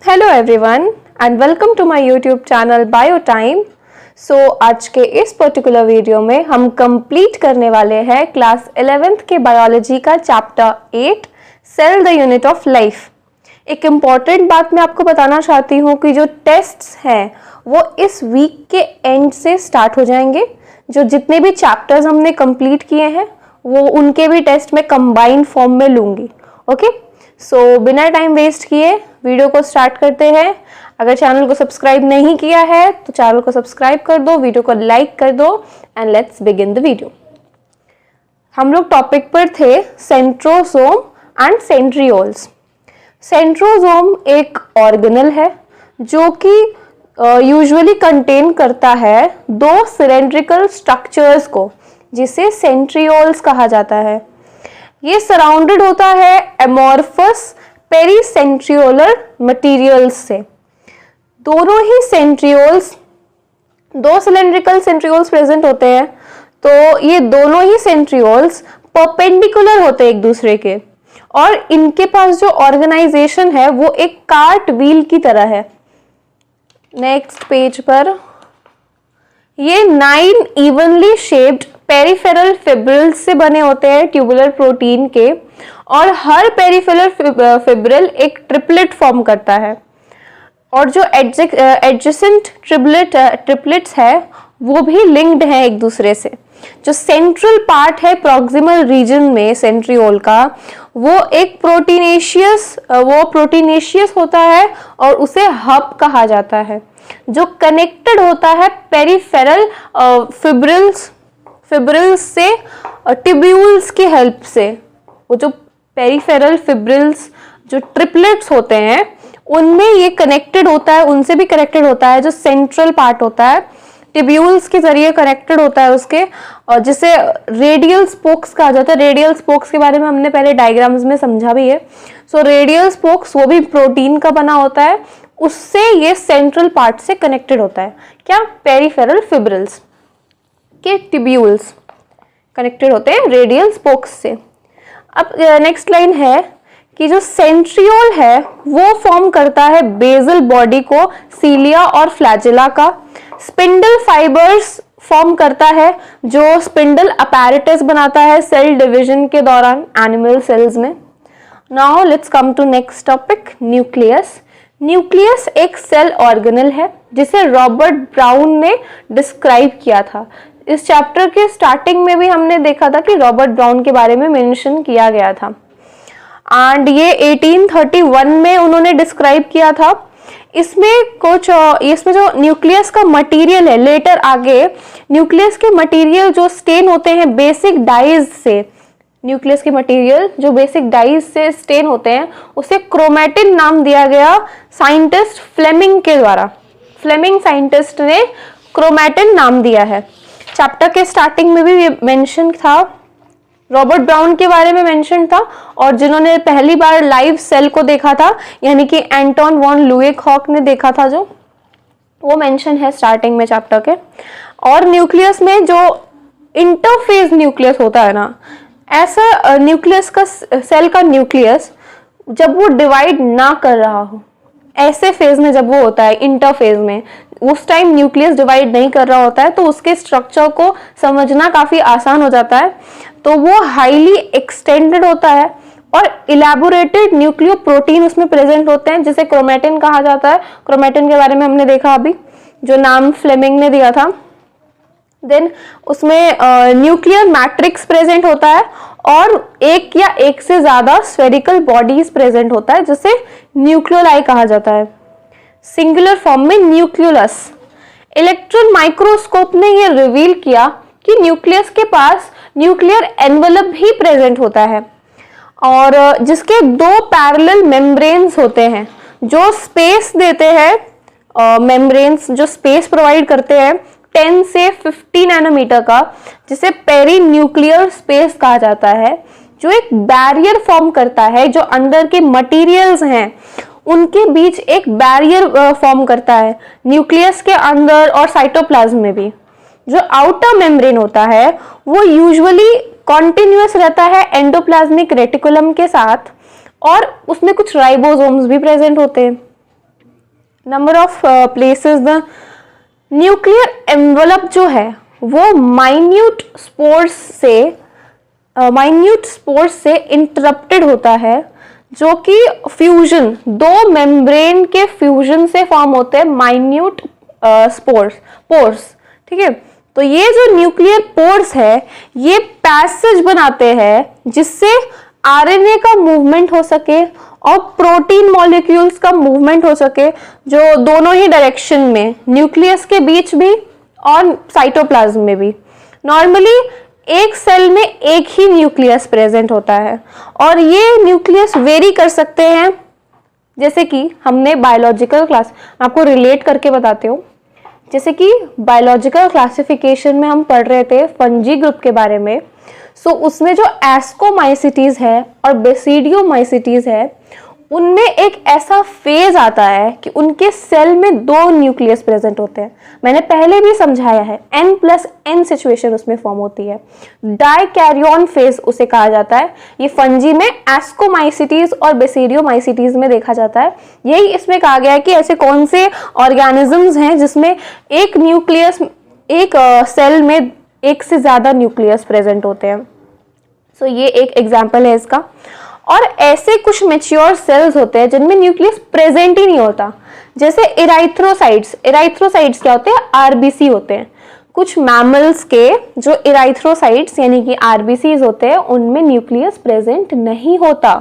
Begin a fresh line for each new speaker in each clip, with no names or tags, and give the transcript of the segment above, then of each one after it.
Hello everyone and welcome to my YouTube channel bio time. So आज के इस particular video में हम कंप्लीट करने वाले हैं क्लास 11th के बायोलॉजी का chapter 8 cell the unit of life. एक इम्पॉर्टेंट बात मैं आपको बताना चाहती हूँ कि जो टेस्ट्स हैं वो इस वीक के एंड से स्टार्ट हो जाएंगे। जो जितने भी चैप्टर्स हमने कंप्लीट किए हैं वो उनके भी टेस्ट में कंबाइंड फॉर्म में लूँगी। ओके, सो बिना टाइम वेस्ट किए वीडियो को स्टार्ट करते हैं। अगर चैनल को सब्सक्राइब नहीं किया है तो चैनल को सब्सक्राइब कर दो, वीडियो को लाइक कर दो and let's begin the video. हम लोग टॉपिक पर थे सेंट्रोसोम एंड सेंट्रियोल्स। सेंट्रोसोम एक ऑर्गेनल है जो कि यूजुअली कंटेन करता है दो सिलेंड्रिकल स्ट्रक्चर्स को, जिसे सेंट्रियोल्स कहा जाता है। ये सराउंडेड होता है एमॉर्फस पेरीसेंट्रियोलर मटेरियल्स से। दोनों ही सेंट्रियोल्स, दो सिलेंड्रिकल सेंट्रियोल्स प्रेजेंट होते हैं, तो ये दोनों ही सेंट्रियोल्स परपेंडिकुलर होते हैं एक दूसरे के, और इनके पास जो ऑर्गेनाइजेशन है वो एक कार्ट व्हील की तरह है। नेक्स्ट पेज पर ये 9 इवनली शेप्ड पेरिफेरल फिब्रिल्स से बने होते हैं ट्यूबुलर प्रोटीन के, और हर पेरिफेरल फिब्रिल एक ट्रिपलेट फॉर्म करता है, और जो एडजेसेंट ट्रिपलेट्स है वो भी लिंक्ड है एक दूसरे से। जो सेंट्रल पार्ट है प्रॉक्सिमल रीजन में सेंट्रियोल का, वो एक प्रोटीनेशियस होता है और उसे हब कहा जाता है, जो कनेक्टेड होता है पेरिफेरल फिब्रिल्स से ट्यूब्यूल्स की हेल्प से। वो जो पेरिफेरल फिब्रिल्स जो ट्रिपलेट्स होते हैं उनमें ये कनेक्टेड होता है, उनसे भी कनेक्टेड होता है। जो सेंट्रल पार्ट होता है ट्यूब्यूल्स के जरिए कनेक्टेड होता है उसके, और जिसे रेडियल स्पोक्स कहा जाता है। रेडियल स्पोक्स के बारे में हमने पहले डायग्राम्स में समझा भी है। सो रेडियल स्पोक्स वो भी प्रोटीन का बना होता है, उससे ये सेंट्रल पार्ट से कनेक्टेड होता है। क्या? पेरिफेरल फिब्रिल्स के ट्यूब्यूल्स कनेक्टेड होते हैं रेडियल स्पोक्स से। अब नेक्स्ट लाइन है कि जो सेंट्रियोल है वो फॉर्म करता है बेसल बॉडी को सीलिया और फ्लैजेला का। स्पिंडल फाइबर्स फॉर्म करता है जो स्पिंडल अपैरेटस बनाता है सेल डिवीजन के दौरान एनिमल सेल्स में। Now let's come to next topic, nucleus. Nucleus एक सेल ऑर्गेनल है जिसे रॉबर्ट ब्राउन ने डिस्क्राइब किया था। इस चैप्टर के स्टार्टिंग में भी हमने देखा था कि रॉबर्ट ब्राउन के बारे में मेंशन किया गया था, एंड ये 1831 में उन्होंने डिस्क्राइब किया था। इसमें जो न्यूक्लियस का मटेरियल है, लेटर आगे न्यूक्लियस के मटेरियल जो स्टेन होते हैं बेसिक डाइज से, न्यूक्लियस के मटेरियल जो बेसिक डाइज से स्टेन होते हैं उसे क्रोमैटिन नाम दिया गया साइंटिस्ट फ्लेमिंग के द्वारा। फ्लेमिंग साइंटिस्ट ने क्रोमैटिन नाम दिया है। चैप्टर के स्टार्टिंग में भी मेंशन था, रॉबर्ट ब्राउन के बारे में मेंशन था, और जिन्होंने पहली बार लाइव सेल को देखा था यानी कि एंटोन वॉन लुएकहॉक ने देखा था, जो वो मेंशन है स्टार्टिंग में चैप्टर के। और न्यूक्लियस में जो इंटरफेज न्यूक्लियस होता है ना, ऐसा न्यूक्लियस का सेल का न्यूक्लियस जब वो डिवाइड ना कर रहा हो, ऐसे फेज में जब वो होता है इंटरफेज में, उस टाइम न्यूक्लियस डिवाइड नहीं कर रहा होता है, तो उसके स्ट्रक्चर को समझना काफी आसान हो जाता है। तो वो हाईली एक्सटेंडेड होता है और इलैबोरेटेड न्यूक्लियो प्रोटीन उसमें प्रेजेंट होते हैं, जिसे क्रोमैटिन कहा जाता है। क्रोमैटिन के बारे में हमने देखा अभी, जो नाम फ्लेमिंग ने दिया था। देन उसमें न्यूक्लियर मैट्रिक्स प्रेजेंट होता है, और एक या एक से ज्यादा स्फेरिकल बॉडीज प्रेजेंट होता है, जिसे न्यूक्लियोलाई कहा जाता है। सिंगुलर फॉर्म में न्यूक्लियोलस। इलेक्ट्रॉन माइक्रोस्कोप ने यह रिवील किया कि न्यूक्लियस के पास न्यूक्लियर एनवेलप भी प्रेजेंट होता है, और जिसके दो पैरेलल मेम्ब्रेन्स होते हैं जो स्पेस देते हैं। मेम्ब्रेन्स जो स्पेस प्रोवाइड करते हैं 10 से 50 नैनोमीटर का, जिसे पेरी न्यूक्लियर स्पेस कहा जाता है, जो एक बैरियर फॉर्म करता है, जो अंदर के मटेरियल्स हैं उनके बीच एक बैरियर फॉर्म करता है, न्यूक्लियस के अंदर और साइटोप्लाज्म में भी। जो आउटर मेम्ब्रेन होता है वो यूजुअली कॉन्टिन्यूअस रहता है एंडोप्लाज्मिक रेटिकुलम के साथ, और उसमें कुछ राइबोसोम्स भी प्रेजेंट होते हैं। Number of places the nuclear envelope जो है वो माइन्यूट स्पोर्स से इंटरप्टेड होता है, जो कि फ्यूजन, दो मेम्ब्रेन के फ्यूजन से फॉर्म होते हैं माइन्यूट पोर्स। ठीक है, तो ये जो न्यूक्लियर पोर्स है ये पैसेज बनाते हैं जिससे आरएनए का मूवमेंट हो सके और प्रोटीन मॉलिक्यूल्स का मूवमेंट हो सके, जो दोनों ही डायरेक्शन में, न्यूक्लियस के बीच भी और साइटोप्लाज्म में भी। नॉर्मली एक सेल में एक ही न्यूक्लियस प्रेजेंट होता है और ये न्यूक्लियस वेरी कर सकते हैं, जैसे कि हमने बायोलॉजिकल क्लास, आपको रिलेट करके बताती हूँ। जैसे कि बायोलॉजिकल क्लासिफिकेशन में हम पढ़ रहे थे फंजी ग्रुप के बारे में, सो उसमें जो एस्कोमाइसिटीज है और बेसिडियोमाइसिटीज है उनमें एक ऐसा फेज आता है कि उनके सेल में दो न्यूक्लियस प्रेजेंट होते हैं। मैंने पहले भी समझाया है, N+N सिचुएशन उसमें फॉर्म होती है। डाइकैरियन फेज उसे कहा जाता है। ये फंजी में एस्कोमाइसिटीज और बेसिडियोमाइसिटीज में देखा जाता है। यही इसमें कहा गया है कि ऐसे कौन से ऑर्गेनिजम्स हैं जिसमें एक न्यूक्लियस, एक सेल में एक से ज्यादा न्यूक्लियस प्रेजेंट होते हैं। सो ये एक एग्जाम्पल है इसका। और ऐसे कुछ मैच्योर सेल्स होते हैं जिनमें न्यूक्लियस प्रेजेंट ही नहीं होता, जैसे इराइथ्रोसाइट्स। इराइथ्रोसाइट्स क्या होते हैं? आरबीसी होते हैं। कुछ मैमल्स के जो इराइथ्रोसाइट्स यानी कि आरबीसीज होते हैं उनमें न्यूक्लियस प्रेजेंट नहीं होता।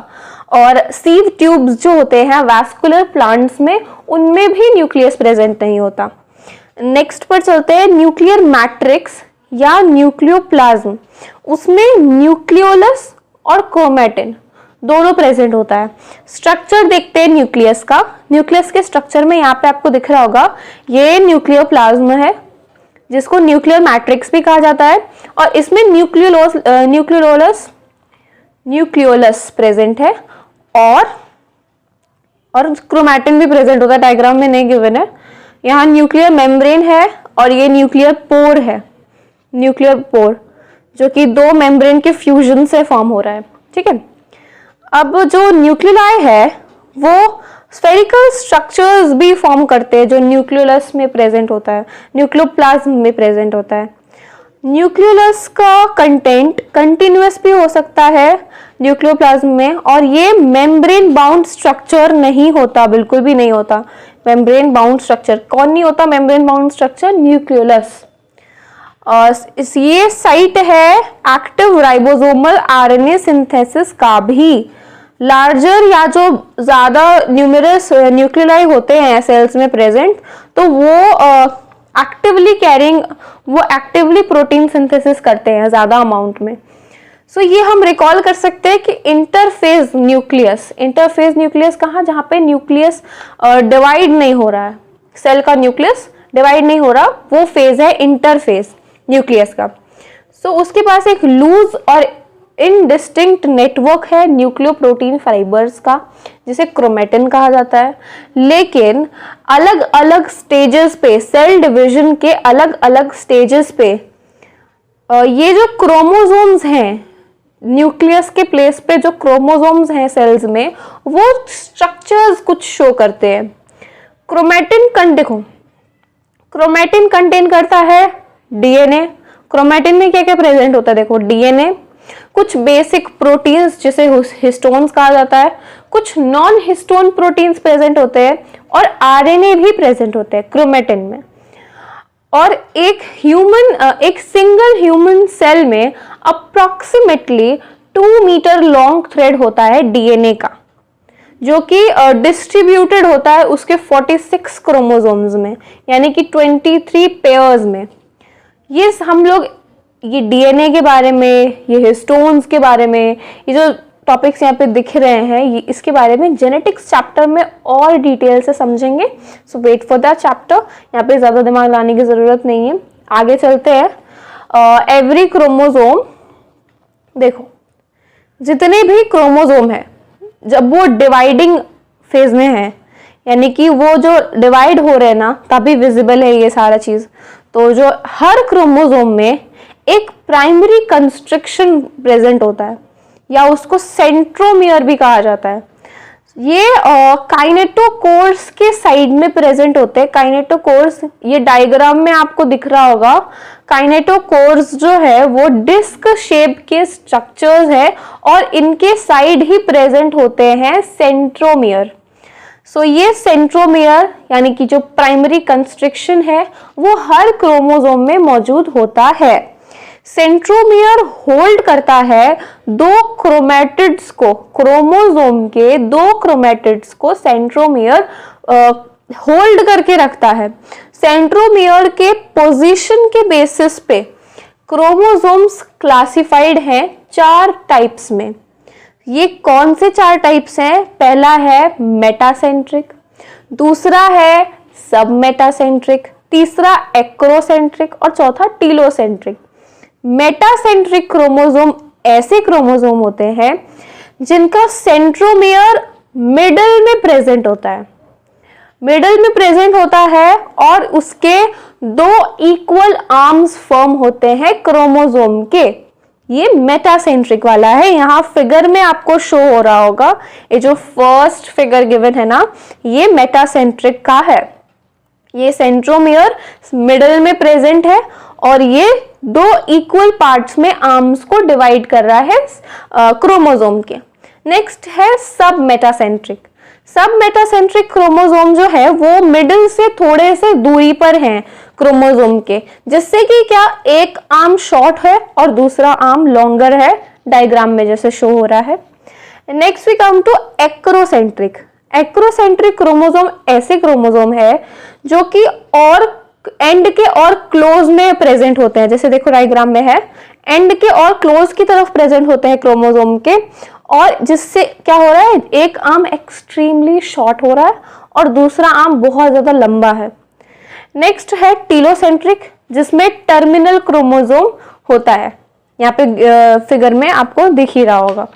और सीव ट्यूब्स जो होते हैं वैस्कुलर प्लांट्स में, उनमें भी न्यूक्लियस प्रेजेंट नहीं होता। नेक्स्ट पर चलते हैं, न्यूक्लियर मैट्रिक्स या न्यूक्लियोप्लाज्म। उसमें न्यूक्लियोलस और क्रोमैटिन दोनों प्रेजेंट होता है। स्ट्रक्चर देखते हैं न्यूक्लियस का। न्यूक्लियस के स्ट्रक्चर में यहाँ पे आपको दिख रहा होगा, ये न्यूक्लियोप्लाज्म है जिसको न्यूक्लियर मैट्रिक्स भी कहा जाता है, और इसमें न्यूक्लियोलस प्रेजेंट है और क्रोमैटिन भी प्रेजेंट होता है। डायग्राम में नहीं गिवन है। यहाँ न्यूक्लियर मेम्ब्रेन है और ये न्यूक्लियर पोर है। न्यूक्लियर पोर जो कि दो मेम्ब्रेन के फ्यूजन से फॉर्म हो रहा है। ठीक है, अब जो न्यूक्लियाई है वो स्फेरिकल स्ट्रक्चर्स भी फॉर्म करते हैं जो न्यूक्लियोलस में प्रेजेंट होता है, न्यूक्लियोप्लाज्म में प्रेजेंट होता है। न्यूक्लियोलस का कंटेंट कंटिन्यूअस भी हो सकता है न्यूक्लियोप्लाज्म में, और ये मेम्ब्रेन बाउंड स्ट्रक्चर नहीं होता, बिल्कुल भी नहीं होता। मेम्ब्रेन बाउंड स्ट्रक्चर कौन नहीं होता? Membrane bound structure nucleolus. ये साइट है एक्टिव राइबोसोमल आरएनए सिंथेसिस का भी। लार्जर या जो ज्यादा न्यूमरस न्यूक्लियाई होते हैं सेल्स में प्रेजेंट, तो वो एक्टिवली प्रोटीन सिंथेसिस करते हैं ज्यादा अमाउंट में। सो ये हम रिकॉल कर सकते हैं कि इंटरफेज न्यूक्लियस कहाँ? जहाँ पे न्यूक्लियस डिवाइड नहीं हो रहा है, सेल का न्यूक्लियस डिवाइड नहीं हो रहा, वो फेज है इंटरफेज न्यूक्लियस का। सो उसके पास एक लूज और इनडिस्टिंक्ट नेटवर्क है न्यूक्लियोप्रोटीन फाइबर्स का, जिसे क्रोमैटिन कहा जाता है। लेकिन अलग अलग स्टेजेस पे, सेल डिवीजन के अलग अलग स्टेजेस पे ये जो क्रोमोसोम्स हैं, न्यूक्लियस के प्लेस पे जो क्रोमोसोम्स हैं सेल्स में, वो स्ट्रक्चर्स कुछ शो करते हैं। देखो, क्रोमैटिन कंटेन करता है डीएनए। क्रोमैटिन में क्या क्या प्रेजेंट होता है? देखो, डीएनए, कुछ बेसिक प्रोटीन्स जिसे हिस्टोन्स कहा जाता है, कुछ नॉन हिस्टोन प्रोटीन्स प्रेजेंट होते हैं, और आरएनए भी प्रेजेंट होते हैं क्रोमैटिन में। और एक सिंगल ह्यूमन सेल में अप्रोक्सीमेटली 2 मीटर लॉन्ग थ्रेड होता है डीएनए का, जो कि डिस्ट्रीब्यूटेड होता है उसके 46 क्रोमोसोम्स में, यानी कि 23 पेयर्स में। ये हम लोग ये डीएनए के बारे में, ये हिस्टोन्स के बारे में, ये जो टॉपिक्स यहाँ पे दिख रहे हैं, ये इसके बारे में जेनेटिक्स चैप्टर में और डिटेल से समझेंगे। सो वेट फॉर दैट चैप्टर। यहाँ पे ज़्यादा दिमाग लाने की ज़रूरत नहीं है। आगे चलते हैं। एवरी क्रोमोसोम, देखो जितने भी क्रोमोसोम है जब वो डिवाइडिंग फेज में है, यानी कि वो जो डिवाइड हो रहे हैं ना, तभी विजिबल है ये सारा चीज़। तो जो हर क्रोमोसोम में एक प्राइमरी कंस्ट्रक्शन प्रेजेंट होता है, या उसको सेंट्रोमियर भी कहा जाता है। ये काइनेटोकोर्स के साइड में प्रेजेंट होते हैं। काइनेटोकोर्स ये डायग्राम में आपको दिख रहा होगा। काइनेटोकोर्स जो है वो डिस्क शेप के स्ट्रक्चर्स है और इनके साइड ही प्रेजेंट होते हैं सेंट्रोमियर। सो ये सेंट्रोमियर यानी कि जो प्राइमरी कंस्ट्रिक्शन है वो हर क्रोमोसोम में मौजूद होता है। सेंट्रोमियर होल्ड करता है दो क्रोमैटिड्स को, क्रोमोसोम के दो क्रोमैटिड्स को सेंट्रोमियर होल्ड करके रखता है। सेंट्रोमियर के पोजीशन के बेसिस पे क्रोमोसोम्स क्लासिफाइड हैं 4 टाइप्स में। ये कौन से 4 टाइप्स हैं? पहला है मेटासेंट्रिक, दूसरा है सब मेटासेंट्रिक, तीसरा एक्रोसेंट्रिक और चौथा टीलोसेंट्रिक। मेटासेंट्रिक क्रोमोसोम ऐसे क्रोमोसोम होते हैं जिनका सेंट्रोमियर मिडल में प्रेजेंट होता है, मिडल में प्रेजेंट होता है और उसके 2 इक्वल आर्म्स फॉर्म होते हैं क्रोमोसोम के। ये मेटासेंट्रिक वाला है। यहाँ फिगर में आपको शो हो रहा होगा, ये जो फर्स्ट फिगर गिवन है ना, ये मेटासेंट्रिक का है। ये सेंट्रोमियर मिडल में प्रेजेंट है और ये 2 इक्वल पार्ट्स में आर्म्स को डिवाइड कर रहा है क्रोमोसोम के। नेक्स्ट है सब मेटासेंट्रिक। सब मेटासेंट्रिक क्रोमोसोम जो है वो मिडल से थोड़े से दूरी पर हैं क्रोमोसोम के, जिससे कि क्या एक आर्म शॉर्ट है और दूसरा आर्म लॉन्गर है, डायग्राम में जैसे शो हो रहा है। Next we come to acrocentric. Acrocentric chromosome ऐसे क्रोमोसोम है जो कि और एंड के और क्लोज में प्रेजेंट होते हैं, जैसे देखो डायग्राम में है, एंड के और क्लोज की तरफ प्रेजेंट होते हैं क्रोमोसोम के, और जिससे क्या हो रहा है, एक आर्म एक्सट्रीमली शॉर्ट हो रहा है और दूसरा आर्म बहुत ज्यादा लंबा है। नेक्स्ट है टीलोसेंट्रिक, जिसमें टर्मिनल क्रोमोसोम होता है। यहाँ पे फिगर में आपको दिख ही रहा होगा,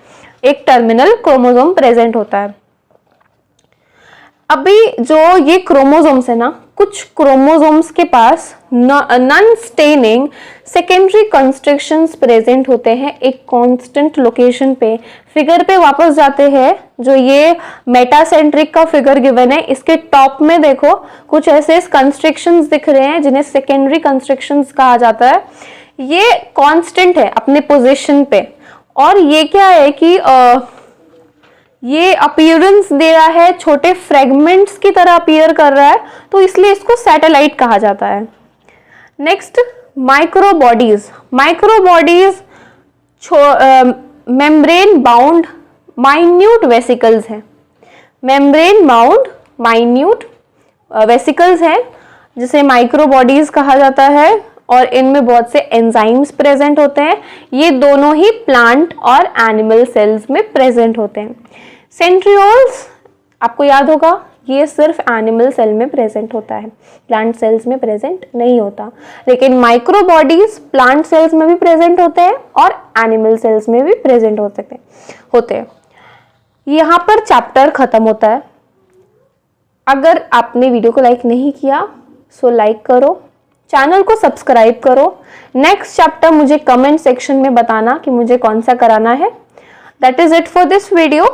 एक टर्मिनल क्रोमोसोम प्रेजेंट होता है। अभी जो ये क्रोमोसोम्स है ना, कुछ क्रोमोसोम्स के पास non staining secondary constructions present होते हैं एक कांस्टेंट लोकेशन पे। फिगर पे वापस जाते हैं, जो ये मेटासेंट्रिक का फिगर गिवन है, इसके टॉप में देखो कुछ ऐसे कंस्ट्रक्शंस दिख रहे हैं जिन्हें सेकेंडरी कंस्ट्रक्शंस कहा जाता है। ये कांस्टेंट है अपने पोजीशन पे, और ये क्या है कि ये अपीयरेंस दे रहा है, छोटे फ्रेगमेंट्स की तरह अपीयर कर रहा है, तो इसलिए इसको सैटेलाइट कहा जाता है। Next microbodies. Microbodies membrane bound minute vesicles हैं। मेम्ब्रेन बाउंड माइन्यूट वेसिकल्स हैं जिसे माइक्रोबॉडीज कहा जाता है, और इनमें बहुत से एंजाइम्स प्रेजेंट होते हैं। ये दोनों ही प्लांट और एनिमल सेल्स में प्रेजेंट होते हैं। सेंट्रियोल्स आपको याद होगा, ये सिर्फ एनिमल सेल में प्रेजेंट होता है, प्लांट सेल्स में प्रेजेंट नहीं होता। लेकिन माइक्रोबॉडीज प्लांट सेल्स में भी प्रेजेंट होते हैं और एनिमल सेल्स में भी प्रेजेंट होते हैं। यहाँ पर चैप्टर खत्म होता है। अगर आपने वीडियो को लाइक नहीं किया सो लाइक करो, चैनल को सब्सक्राइब करो। नेक्स्ट चैप्टर मुझे कमेंट सेक्शन में बताना कि मुझे कौन सा कराना है। That is it for this video.